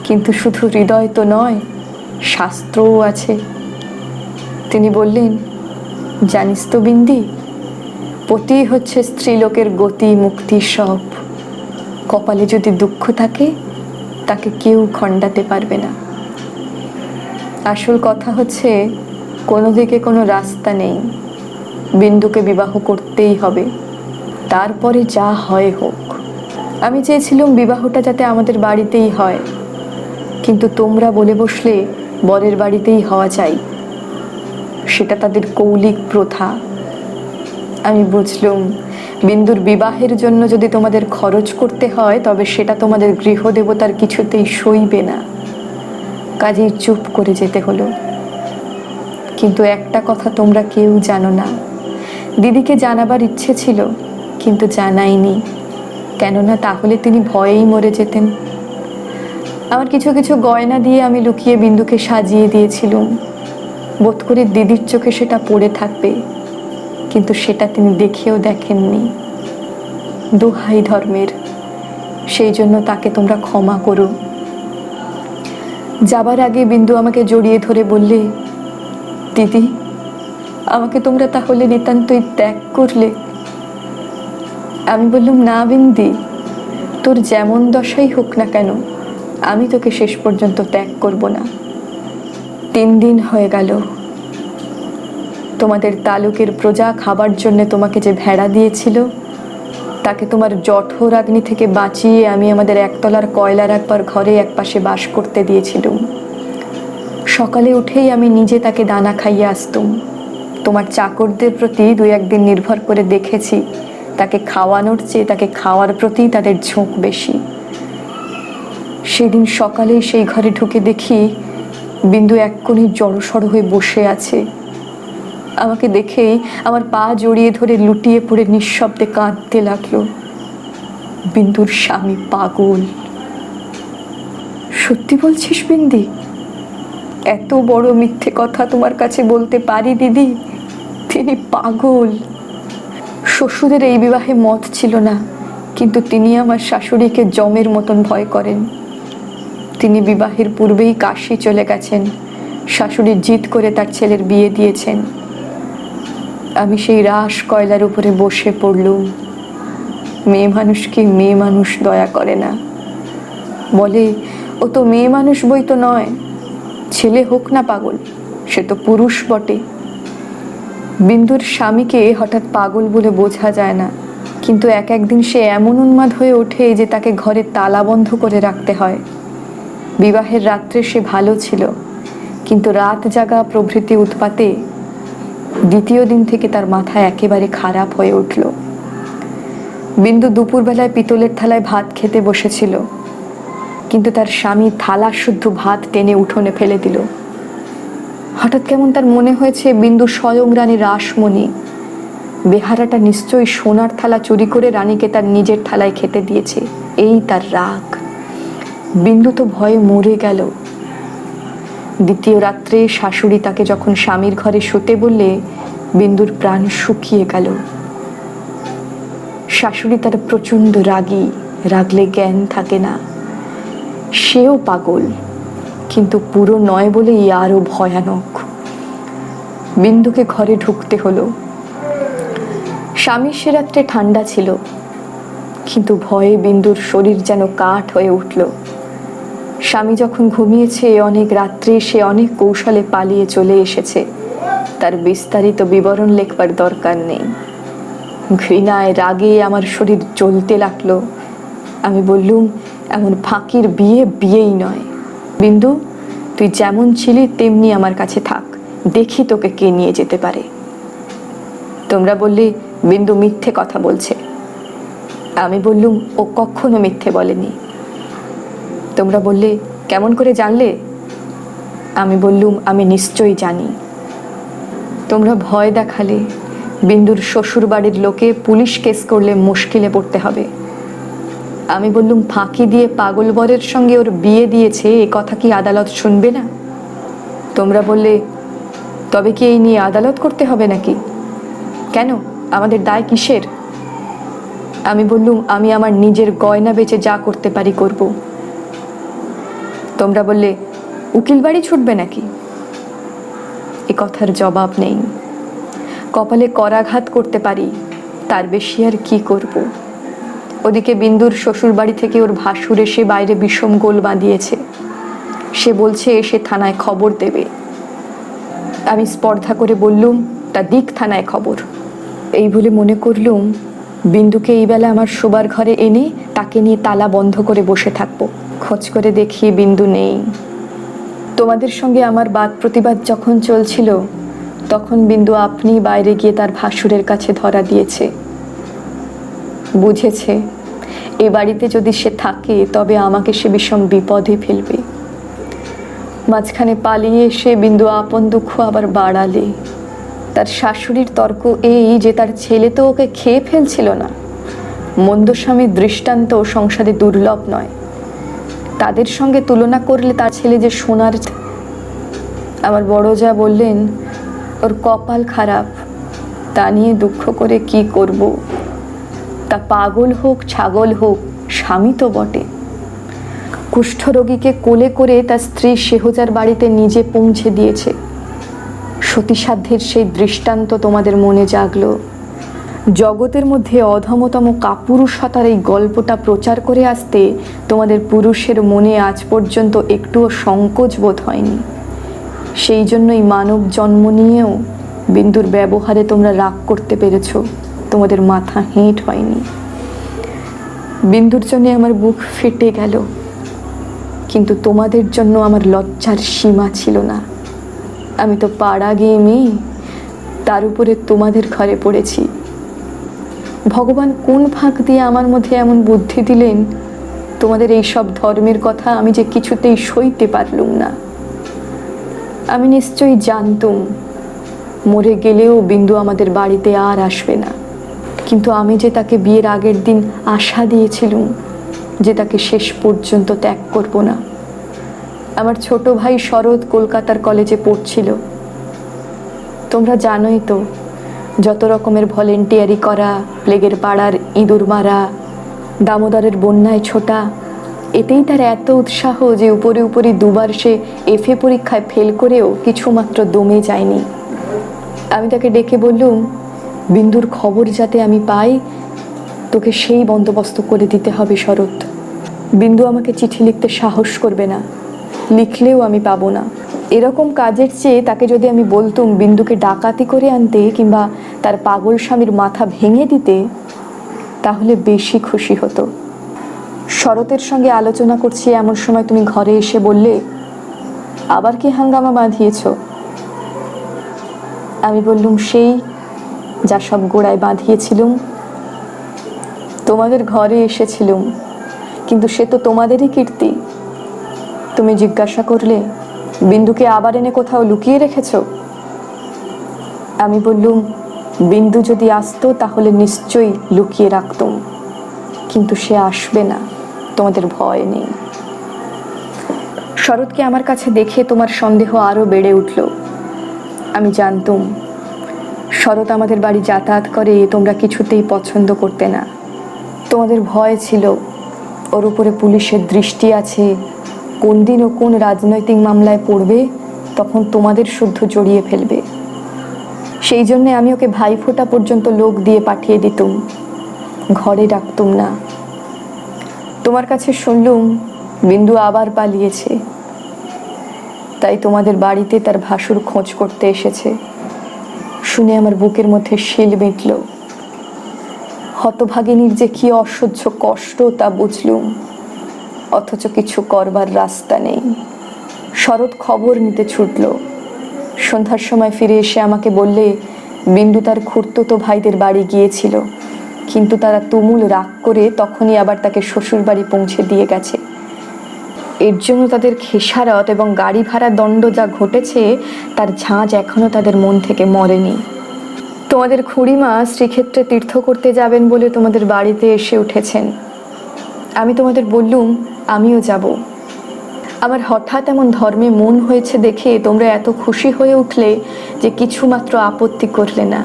কিন্তু শুধু হৃদয় তো নয়, শাস্ত্রও আছে। তিনি বললেন, জানিস তো বিন্দি, পতি হচ্ছে স্ত্রীলোকের গতি মুক্তি সব। কপালে যদি দুঃখ থাকে তাকে কেউ খণ্ডাতে পারবে না। আসল কথা হচ্ছে কোনো দিকে কোনো রাস্তা নেই, বিন্দুকে বিবাহ করতেই হবে, তারপরে যা হয় হোক। আমি চেয়েছিলাম বিবাহটা যাতে আমাদের বাড়িতেই হয়, কিন্তু তোমরা বলে বসলে বরের বাড়িতেই হওয়া চাই। সেটা তাদের কৌলিক প্রথা। আমি বুঝলুম বিন্দুর বিবাহের জন্য যদি তোমাদের খরচ করতে হয় তবে সেটা তোমাদের গৃহদেবতার কিছুতেই সইবে না। কাজেই চুপ করে যেতে হলো। কিন্তু একটা কথা তোমরা কেউ জানো না, দিদিকে জানাবার ইচ্ছে ছিল কিন্তু জানাইনি, কেননা তাহলে তিনি ভয়েই মরে যেতেন। আমার কিছু কিছু গয়না দিয়ে আমি লুকিয়ে বিন্দুকে সাজিয়ে দিয়েছিলুম, বোধ করে দিদির চোখে সেটা পড়ে থাকবে, কিন্তু সেটা তিনি দেখেও দেখেননি। দোহাই ধর্মের, সেই জন্য তাকে তোমরা ক্ষমা করো। যাবার আগে বিন্দু আমাকে জড়িয়ে ধরে বললে, দিদি আমাকে তোমরা তাহলে নিতান্তই ত্যাগ করলে? আমি বললাম, না বিন্দি, তোর যেমন দশাই হোক না কেন আমি তোকে শেষ পর্যন্ত ত্যাগ করব না। 3 দিন হয়ে গেল, তোমাদের তালুকের প্রজা খাবার জন্য তোমাকে যে ভেড়া দিয়েছিল তাকে তোমার জঠরাগ্নি থেকে বাঁচিয়ে আমি আমাদের একতলার কয়লা রাখবার ঘরে একপাশে বাস করতে দিয়েছিলুম। সকালে উঠেই আমি নিজে তাকে দানা খাইয়ে আসতুম। তোমার চাকরদের প্রতি 2-1 দিন নির্ভর করে দেখেছি তাকে খাওয়ানোর চেয়ে তাকে খাওয়ার প্রতি তাদের ঝোঁক বেশি। সেদিন সকালেই সেই ঘরে ঢুকে দেখি বিন্দু এক কোণে জড়সড় হয়ে বসে আছে। আমাকে দেখেই আমার পা জড়িয়ে ধরে লুটিয়ে পড়ে নিঃশব্দে কাঁদতে লাগলো। বিন্দুর স্বামী পাগল। সত্যি বলছিস বিন্দি? এত বড় মিথ্যে কথা তোমার কাছে বলতে পারি দিদি? তিনি পাগল। শ্বশুরের এই বিবাহে মত ছিল না, কিন্তু তিনি আমার শাশুড়িকে যমের মতন ভয় করেন। তিনি বিবাহের পূর্বেই কাশী চলে গেছেন, শাশুড়ি জিদ করে তার ছেলের বিয়ে দিয়েছেন। আমি সেই রাস কয়লার উপরে বসে পড়লুম। মেয়ে মানুষকে মেয়ে মানুষ দয়া করে না, বলে ও তো মেয়ে মানুষ বই তো নয়, ছেলে হোক না পাগল, সে তো পুরুষ বটে। বিন্দুর স্বামীকে হঠাৎ পাগল বলে বোঝা যায় না, কিন্তু একদিন সে এমন উন্মাদ হয়ে ওঠে যে তাকে ঘরে তালা বন্ধ করে রাখতে হয়। বিবাহের রাত্রে সে ভালো ছিল, কিন্তু রাত জাগা প্রভৃতি উৎপাতে 2য় দিন থেকে তার মাথা একেবারে খারাপ হয়ে উঠল। বিন্দু দুপুরবেলায় পিতলের থালায় ভাত খেতে বসেছিল, কিন্তু তার স্বামী থালা শুদ্ধ ভাত টেনে উঠোনে ফেলে দিল। হঠাৎ কেমন তার মনে হয়েছে বিন্দু স্বয়ং রানী রাসমণি। বেহারাটা নিশ্চয়ই সোনার থালা চুরি করে রানীকে তার নিজের থালায় খেতে দিয়েছে, এই তার রাগ। বিন্দু তো ভয়ে মরে গেল। 2য় রাত্রে শাশুড়ি তাকে যখন স্বামীর ঘরে শুতে বললে, বিন্দুর প্রাণ শুকিয়ে গেল। শাশুড়ি তার প্রচন্ড রাগী, রাগলে জ্ঞান থাকে না। সেও পাগল, কিন্তু পুরো নয় বলেই আরো ভয়ানক। বিন্দুকে ঘরে ঢুকতে হলো। স্বামীর সে রাত্রে ঠান্ডা ছিল, কিন্তু ভয়ে বিন্দুর শরীর যেন কাঠ হয়ে উঠল। স্বামী যখন ঘুমিয়েছে, অনেক রাত্রে সে অনেক কৌশলে পালিয়ে চলে এসেছে, তার বিস্তারিত বিবরণ লেখবার দরকার নেই। ঘৃণায় রাগে আমার শরীর জ্বলতে লাগলো। আমি বললুম, এমন ফাঁকির বিয়ে বিয়েই নয়। বিন্দু, তুই যেমন ছিলি তেমনি আমার কাছে থাক, দেখি তোকে কে নিয়ে যেতে পারে। তোমরা বললে বিন্দু মিথ্যে কথা বলছে। আমি বললুম, ও কখনো মিথ্যে বলেনি। তোমরা বললে, কেমন করে জানলে? আমি বললুম, আমি নিশ্চয়ই জানি। তোমরা ভয় দেখালে, বিন্দুর শ্বশুর বাড়ির লোকে পুলিশ কেস করলে মুশকিলে পড়তে হবে। আমি বললুম, ফাঁকি দিয়ে পাগল বরের সঙ্গে ওর বিয়ে দিয়েছে, এ কথা কি আদালত শুনবে না? তোমরা বললে, তবে কি এই নিয়ে আদালত করতে হবে নাকি? কেন, আমাদের দায় কিসের? আমি বললুম, আমি আমার নিজের গয়না বেচে যা করতে পারি করব। তোমরা বললে, উকিল বাড়ি ছুটবে নাকি? এ কথার জবাব নেই। কপালে করাঘাত করতে পারি, তার বেশি আর কি করব। ওদিকে বিন্দুর শ্বশুর বাড়ি থেকে ওর ভাসুর এসে বাইরে বিষম গোল বাঁধিয়েছে। সে বলছে সে থানায় খবর দেবে। আমি স্পর্ধা করে বললুম, তা দিক থানায় খবর। এই বলে মনে করলুম বিন্দুকে এই বেলা আমার শোবার ঘরে এনে তাকে নিয়ে তালা বন্ধ করে বসে থাকবো। খোঁজ করে দেখি বিন্দু নেই। তোমাদের সঙ্গে আমার বাদ প্রতিবাদ যখন চলছিল, তখন বিন্দু আপনি বাইরে গিয়ে তার ভাসুরের কাছে ধরা দিয়েছে। বুঝেছে এ বাড়িতে যদি সে থাকে তবে আমাকে সে বিষম বিপদে ফেলবে। মাঝখানে পালিয়ে এসে বিন্দু আপন দুঃখ আবার বাড়ালে। তার শাশুড়ির তর্ক এই যে তার ছেলে তো ওকে খেয়ে ফেলছিল না। মন্দ স্বামীর দৃষ্টান্ত সংসারে দুর্লভ নয়, তাদের সঙ্গে তুলনা করলে তার ছেলে যে সোনার। আমার বড় যা বললেন, ওর কপাল খারাপ, তা নিয়ে দুঃখ করে কি করব? তা পাগল হোক ছাগল হোক, স্বামী তো বটে। কুষ্ঠরোগীকে কোলে করে তার স্ত্রী শেহজার বাড়িতে নিজে পৌঁছে দিয়েছে। সতীসাধ্যের সেই দৃষ্টান্ত তোমাদের মনে জাগলো। জগতের মধ্যে অধমতম কাপুরুষতার এই গল্পটা প্রচার করে আসতে তোমাদের পুরুষের মনে আজ পর্যন্ত একটুও সংকোচ বোধ হয়নি। সেই জন্যই মানব জন্ম নিয়েও বিন্দুর ব্যবহারে তোমরা রাগ করতে পেরেছ, তোমাদের মাথা হেঁট হয়নি। বিন্দুর জন্য আমার বুক ফেটে গেল, কিন্তু তোমাদের জন্য আমার লজ্জার সীমা ছিল না। আমি তো পাড়া গিয়ে মেয়ে, তার উপরে তোমাদের ঘরে পড়েছি। ভগবান কোন ফাঁক দিয়ে আমার মধ্যে এমন বুদ্ধি দিলেন, তোমাদের এই সব ধর্মের কথা আমি যে কিছুতেই সইতে পারলুম না। আমি নিশ্চয়ই জানতুম মরে গেলেও বিন্দু আমাদের বাড়িতে আর আসবে না, কিন্তু আমি যে তাকে বিয়ের আগের দিন আশা দিয়েছিলুম যে তাকে শেষ পর্যন্ত ত্যাগ করব না। আমার ছোট ভাই শরৎ কলকাতার কলেজে পড়ছিল। তোমরা জানোই তো, যত রকমের ভলেন্টিয়ারি করা, প্লেগের পাড়ার ইঁদুর মারা, দামোদরের বন্যায় ছোটা, এতেই তার এত উৎসাহ যে উপরে উপরে দুবার সে এফএ পরীক্ষায় ফেল করেও কিছুমাত্র দমে যায়নি। আমি তাকে ডেকে বললুম, বিন্দুর খবর যাতে আমি পাই, তোকে সেই বন্দোবস্ত করে দিতে হবে শরৎ। বিন্দু আমাকে চিঠি লিখতে সাহস করবে না, লিখলেও আমি পাবো না। এরকম কাজের চেয়ে তাকে যদি আমি বলতুম বিন্দুকে ডাকাতি করে আনতে কিংবা তার পাগল স্বামীর মাথা ভেঙে দিতে, তাহলে বেশি খুশি হতো। শরতের সঙ্গে আলোচনা করছি এমন সময় তুমি ঘরে এসে বললে, আবার কি হাঙ্গামা বাঁধিয়েছ? আমি বললুম, সেই যা সব গোড়ায় বাঁধিয়েছিলুম। তোমাদের ঘরে এসেছিলুম, কিন্তু সে তো তোমাদেরই কীর্তি। তুমি জিজ্ঞাসা করলে, বিন্দুকে আবার এনে কোথাও লুকিয়ে রেখেছ? আমি বললুম, বিন্দু যদি আসতো তাহলে নিশ্চয়ই লুকিয়ে রাখতুম, কিন্তু সে আসবে না, তোমাদের ভয় নেই। শরৎকে আমার কাছে দেখে তোমার সন্দেহ আরো বেড়ে উঠল। আমি জানতুম শরৎ আমাদের বাড়ি যাতায়াত করে তোমরা কিছুতেই পছন্দ করতে না। তোমাদের ভয় ছিল ওর উপরে পুলিশের দৃষ্টি আছে, কোন দিন ও কোন রাজনৈতিক মামলায় পড়বে, তখন তোমাদের শুদ্ধ জড়িয়ে ফেলবে। সেই জন্যে আমি ওকে ভাইফোঁটা পর্যন্ত লোক দিয়ে পাঠিয়ে দিতুম, ঘরে রাখতুম না। তোমার কাছে শুনলুম বিন্দু আবার পালিয়েছে, তাই তোমাদের বাড়িতে তার ভাসুর খোঁজ করতে এসেছে। শুনে আমার বুকের মধ্যে শিল মিটল। হতভাগিনীর যে কি অসহ্য কষ্ট তা বুঝলুম, অথচ কিছু করবার রাস্তা নেই। শরৎ খবর নিতে ছুটল। সন্ধ্যার সময় ফিরে এসে আমাকে বললে, বিন্দু তার খুড়তুতো ভাইদের বাড়ি গিয়েছিল, কিন্তু তারা তুমুল রাগ করে তখনই আবার তাকে শ্বশুর বাড়ি পৌঁছে দিয়ে গেছে। এর জন্য তাদের খেসারত এবং গাড়ি ভাড়া দণ্ড যা ঘটেছে তার ঝাঁঝ এখনো তাদের মন থেকে মরেনি। তোমাদের খুড়িমা শ্রীক্ষেত্রে তীর্থ করতে যাবেন বলে তোমাদের বাড়িতে এসে উঠেছেন। আমি তোমাদের বললুম, আমিও যাব। আমার হঠাৎ এমন ধর্মে মন হয়েছে দেখে তোমরা এত খুশি হয়ে উঠলে যে কিছুমাত্র আপত্তি করলে না।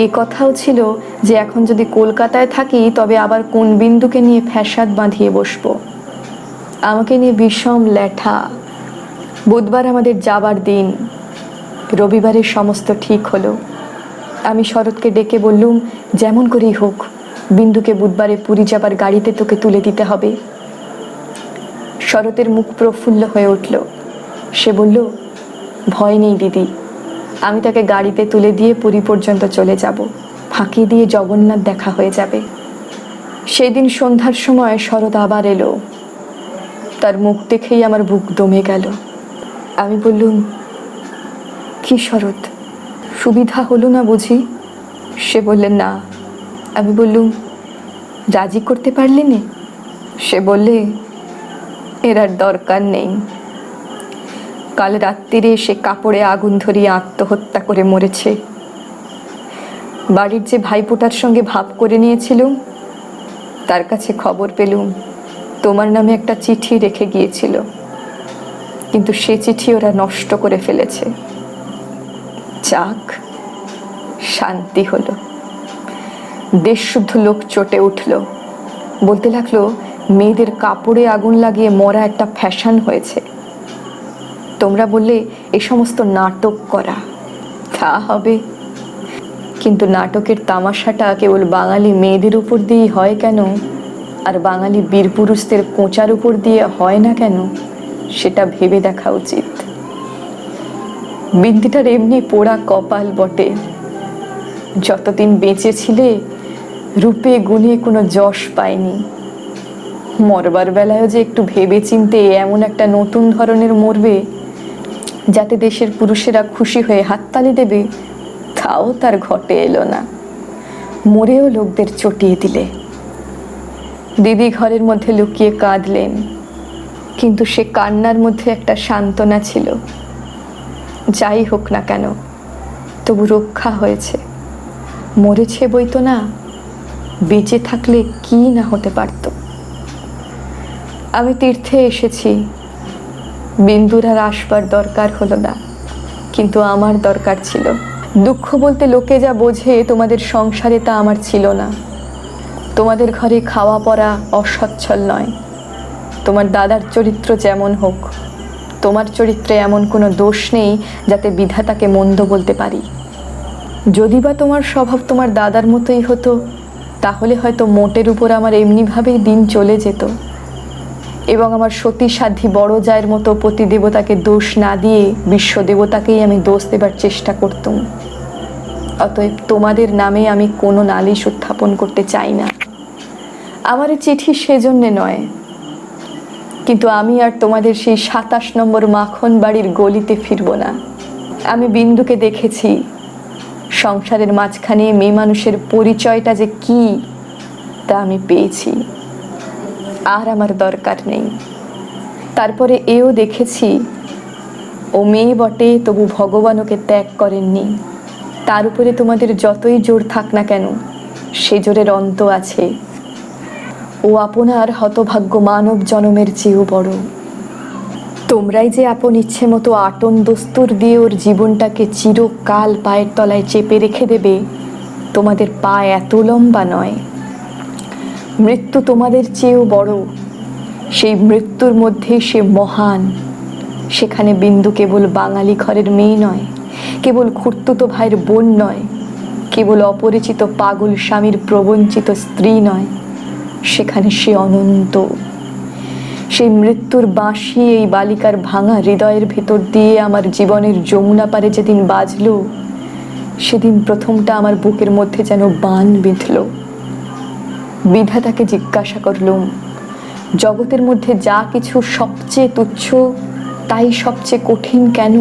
এ কথাও ছিল যে এখন যদি কলকাতায় থাকি তবে আবার কোন বিন্দুকে নিয়ে ফ্যাসাদ বাঁধিয়ে বসবো। আমাকে নিয়ে বিষম লেঠা। বুধবার আমাদের যাবার দিন, রবিবারে সমস্ত ঠিক হলো। আমি শরৎকে ডেকে বললুম, যেমন করেই হোক বিন্দুকে বুধবারে পুরী যাবার গাড়িতে তোকে তুলে দিতে হবে। শরতের মুখ প্রফুল্ল হয়ে উঠল। সে বলল, ভয় নেই দিদি, আমি তাকে গাড়িতে তুলে দিয়ে পুরী পর্যন্ত চলে যাব, ফাঁকি দিয়ে জগন্নাথ দেখা হয়ে যাবে। সেই দিন সন্ধ্যার সময় শরৎ আবার এলো। তার মুখ দেখেই আমার বুক দমে গেল। আমি বললুম, কি শরৎ, সুবিধা হলো না বুঝি? সে বললেন, না। আমি বললুম, রাজি করতে পারলি নে? সে বললে, এর আর দরকার নেই, কাল রাত্রিরে সে কাপড়ে আগুন ধরিয়ে আত্মহত্যা করে মরেছে। বাড়ির যে ভাইপোটার সঙ্গে ভাব করে নিয়েছিলুম, তার কাছে খবর পেলুম তোমার নামে একটা চিঠি রেখে গিয়েছিল, কিন্তু সে চিঠি ওরা নষ্ট করে ফেলেছে। যাক, শান্তি হলো। দেশ শুদ্ধ লোক চটে উঠল, বলতে লাগলো মেয়েদের কাপড়ে আগুন লাগিয়ে মরা একটা ফ্যাশন হয়েছে। তোমরা বললে এ সমস্ত নাটক করা, তা হবে, কিন্তু নাটকের তামাশাটা কেবল বাঙালি মেয়েদের উপর দিয়েই হয় কেন, আর বাঙালি বীর পুরুষদের কোঁচার উপর দিয়ে হয় না কেন, সেটা ভেবে দেখা উচিত। বিন্দিটার এমনি পোড়া কপাল বটে। যতদিন বেঁচে ছিলে রূপে গুণে কোনো যশ পায়নি, মরবার বেলায়ও যে একটু ভেবে চিনতে এমন একটা নতুন ধরনের মরবে যাতে দেশের পুরুষেরা খুশি হয়ে হাততালি দেবে, তাও তার ঘটে এলো না। মরেও লোকদের চটিয়ে দিলে। দিদি ঘরের মধ্যে লুকিয়ে কাঁদলেন, কিন্তু সে কান্নার মধ্যে একটা সান্ত্বনা ছিল। যাই হোক না কেন, তবু রক্ষা হয়েছে। মরেছে বই তো না, বেঁচে থাকলে কি না হতে পারত। আমি তীর্থে এসেছি, বিন্দুর আর আসবার দরকার হলো না, কিন্তু আমার দরকার ছিল। দুঃখ বলতে লোকে যা বোঝে তোমাদের সংসারে তা আমার ছিল না। তোমাদের ঘরে খাওয়া পড়া অসচ্ছল নয়। তোমার দাদার চরিত্র যেমন হোক, তোমার চরিত্রে এমন কোনো দোষ নেই যাতে বিধাতাকে মন্দ বলতে পারি। যদি বা তোমার স্বভাব তোমার দাদার মতোই হতো, তাহলে হয়তো মোটের উপর আমার এমনিভাবেই দিন চলে যেত, এবং আমার সতী সাধ্বী বড় জায়ের মতো পতিদেবতাকে দোষ না দিয়ে বিশ্বদেবতাকেই আমি দোষ দেবার চেষ্টা করতুম। অতএব তোমাদের নামে আমি কোনো নালিশ উত্থাপন করতে চাই না। আমার এই চিঠি সেজন্যে নয়, কিন্তু আমি আর তোমাদের সেই 27 নম্বর মাখন বাড়ির গলিতে ফিরব না। আমি বিন্দুকে দেখেছি, সংসারের মাঝখানে মেয়ে মানুষের পরিচয়টা যে কি তা আমি পেয়েছি। আর আমার দরকার নেই। তারপরে এও দেখেছি, ও মেয়ে বটে, তবু ভগবান ওকে ত্যাগ করেননি। তার উপরে তোমাদের যতই জোর থাক না কেন, সে জোরের অন্ত আছে। ও আপনার হতভাগ্য মানব জনমের চেয়েও বড়। তোমরাই যে আপন ইচ্ছে মতো আটন দস্তুর দিয়ে ওর জীবনটাকে চিরকাল পায়ের তলায় চেপে রেখে দেবে, তোমাদের পা এত লম্বা নয়। মৃত্যু তোমাদের চেয়েও বড়। সেই মৃত্যুর মধ্যে সে মহান। সেখানে বিন্দু কেবল বাঙালি ঘরের মেয়ে নয়, কেবল খুড়তুতো ভাইয়ের বোন নয়, কেবল অপরিচিত পাগল স্বামীর প্রবঞ্চিত স্ত্রী নয়, সেখানে সে অনন্ত। সেই মৃত্যুর বাঁশি এই বালিকার ভাঙা হৃদয়ের ভেতর দিয়ে আমার জীবনের যমুনা পারে যেদিন বাজলো, সেদিন প্রথমটা আমার বুকের মধ্যে যেন বান বিঁধল। বিধাতাকে জিজ্ঞাসা করলুম, জগতের মধ্যে যা কিছু সবচেয়ে তুচ্ছ তাই সবচেয়ে কঠিন কেন?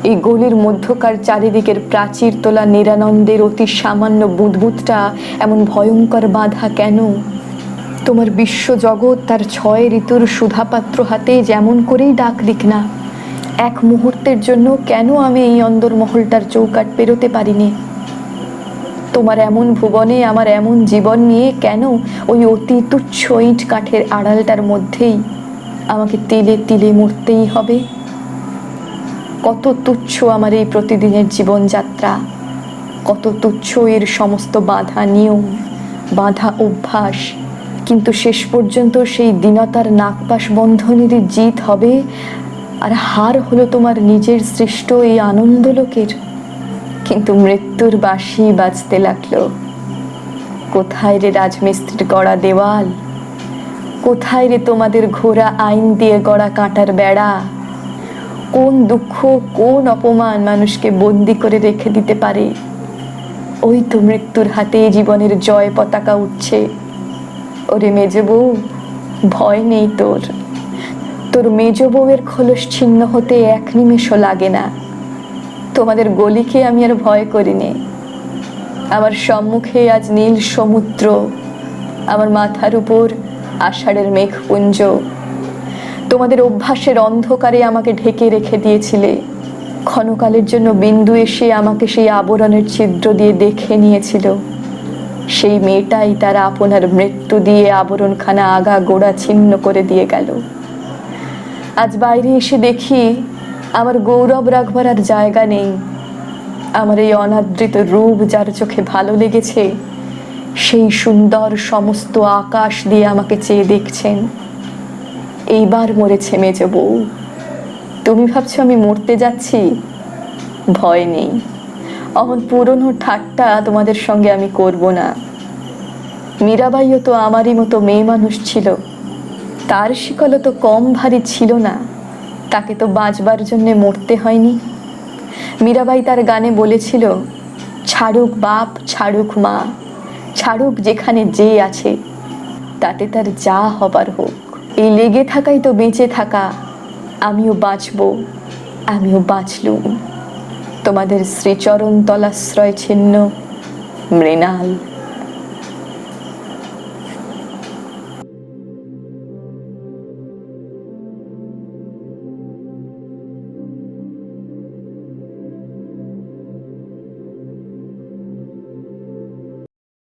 এই গলির মধ্যকার চারিদিকের প্রাচীর তোলা নিরানন্দের অতি সামান্য বুদবুদটা এমন ভয়ঙ্কর বাধা কেন? তোমার বিশ্বজগৎ তার 6 ঋতুর সুধাপাত্র হাতে যেমন করেই ডাক দিক না, এক মুহূর্তের জন্য কেন আমি এই অন্দরমহলটার চৌকাট পেরোতে পারিনি? তোমার এমন ভুবনে আমার এমন জীবন নিয়ে কেন ওই অতি তুচ্ছ ইট কাঠের আড়ালটার মধ্যেই আমাকে তিলে তিলে মরতেই হবে? কত তুচ্ছ আমার এই প্রতিদিনের জীবনযাত্রা, কত তুচ্ছ এর সমস্ত বাঁধা নিয়ম, বাঁধা অভ্যাস, কিন্তু শেষ পর্যন্ত সেই দীনতার নাগপাশ বন্ধনেরই জিত হবে, আর হার হলো তোমার নিজের সৃষ্ট এই আনন্দলোকের। কিন্তু মৃত্যুর বাঁশি বাজতে লাগলো। কোথায় রে রাজমিস্ত্রির গড়া দেওয়াল? কোথায় রে তোমাদের ঘোড়া আইন দিয়ে গড়া কাঁটার বেড়া? কোন দুঃখ, কোন অপমান মানুষকে বন্দি করে রেখে দিতে পারে? ওই তো মৃত্যুর হাতে জীবনের জয় পতাকা উঠছে। ওরে মেজ বউ, ভয় নেই তোর। তোর মেজ বউয়ের খোলস ছিন্ন হতে এক নিমেষও লাগে না। তোমাদের গলিকে আমি আর ভয় করিনি। আমার সম্মুখে আজ নীল সমুদ্র, আমার মাথার উপর আষাঢ়ের মেঘপুঞ্জ। তোমাদের অভ্যাসের অন্ধকারে আমাকে ঢেকে রেখে দিয়েছিলে। ক্ষণকালের জন্য বিন্দু এসে আমাকে সেই আবরণের ছিদ্র দিয়ে দেখে নিয়েছিল। সেই মেয়েটাই তার আপনার মৃত্যু দিয়ে আবরণখানা আগা গোড়া ছিন্ন করে দিয়ে গেল। আজ বাইরে এসে দেখি আমার গৌরব রাখবার আর জায়গা নেই। আমার এই অনাদৃত রূপ যার চোখে ভালো লেগেছে, সেই সুন্দর সমস্ত আকাশ দিয়ে আমাকে চেয়ে দেখছেন। এইবার মরেছে মেজ বউ। তুমি ভাবছো আমি মরতে যাচ্ছি? ভয় নেই, অমন পুরনো ঠাট্টা তোমাদের সঙ্গে আমি করব না। মীরাবাইও তো আমারই মতো মেয়ে মানুষ ছিল, তার শিকলও তো কম ভারী ছিল না, তাকে তো বাঁচবার জন্যে মরতে হয়নি। মীরাবাই তার গানে বলেছিল, ছাড়ুক বাপ ছাড়ুক মা, ছাড়ুক যেখানে যে আছে, তাতে তার যা হবার হোক। এই লেগে থাকাই তো বেঁচে থাকা। আমিও বাঁচব, আমিও বাঁচলুম। তোমাদের শ্রীচরণ তলাশ্রয় ছিন্ন মৃণাল।